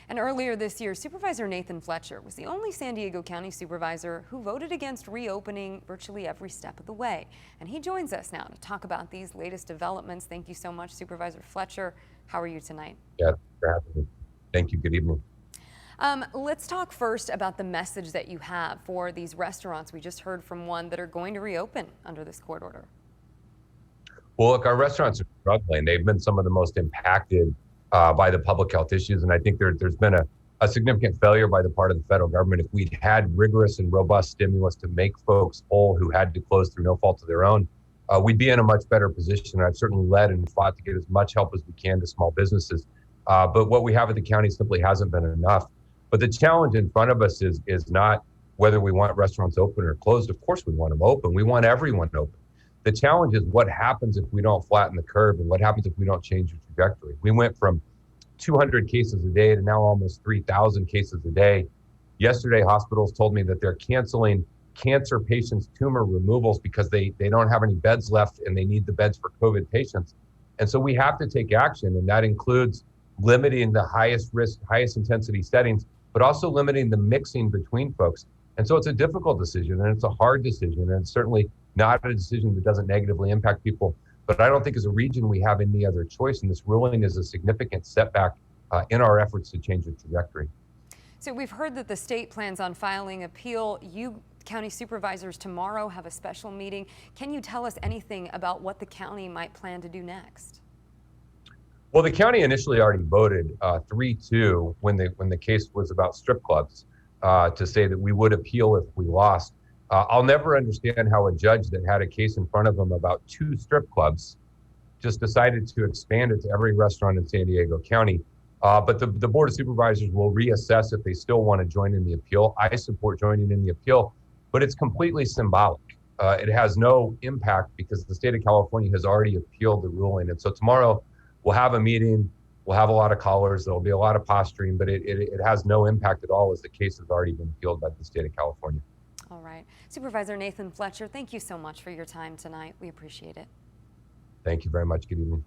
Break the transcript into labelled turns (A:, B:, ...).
A: And earlier this year, Supervisor Nathan Fletcher was the only San Diego County supervisor who voted against reopening virtually every step of the way. And he joins us now to talk about these latest developments. Thank you so much, Supervisor Fletcher. How are you tonight?
B: Yeah, for having me. Thank you. Good evening.
A: Let's talk first about the message that you have for these restaurants. We just heard from one that are going to reopen under this court order.
B: Well, look, our restaurants are struggling. They've been some of the most impacted by the public health issues. And I think there's been a significant failure by the part of the federal government. If we'd had rigorous and robust stimulus to make folks whole who had to close through no fault of their own, we'd be in a much better position. I've certainly led and fought to get as much help as we can to small businesses. But what we have at the county simply hasn't been enough. But the challenge in front of us is not whether we want restaurants open or closed. Of course, we want them open. We want everyone open. The challenge is what happens if we don't flatten the curve, and what happens if we don't change the trajectory. We went from 200 cases a day to now almost 3,000 cases a day. Yesterday, hospitals told me that they're canceling cancer patients' tumor removals because they don't have any beds left and they need the beds for COVID patients. And so we have to take action, and that includes limiting the highest risk, highest intensity settings, but also limiting the mixing between folks. And so it's a difficult decision, and it's a hard decision, and it's certainly not a decision that doesn't negatively impact people. But I don't think as a region we have any other choice, and this ruling is a significant setback in our efforts to change the trajectory.
A: So we've heard that the state plans on filing appeal. You county supervisors tomorrow have a special meeting. Can you tell us anything about what the county might plan to do next?
B: Well, the county initially already voted 3-2 when the case was about strip clubs to say that we would appeal if we lost. I'll never understand how a judge that had a case in front of him about 2 strip clubs just decided to expand it to every restaurant in San Diego County. But the Board of Supervisors will reassess if they still want to join in the appeal. I support joining in the appeal, but it's completely symbolic. It has no impact because the state of California has already appealed the ruling. And so tomorrow we'll have a meeting. We'll have a lot of callers. There'll be a lot of posturing, but it has no impact at all as the case has already been appealed by the state of California.
A: All right. Supervisor Nathan Fletcher, thank you so much for your time tonight. We appreciate it.
B: Thank you very much. Good evening.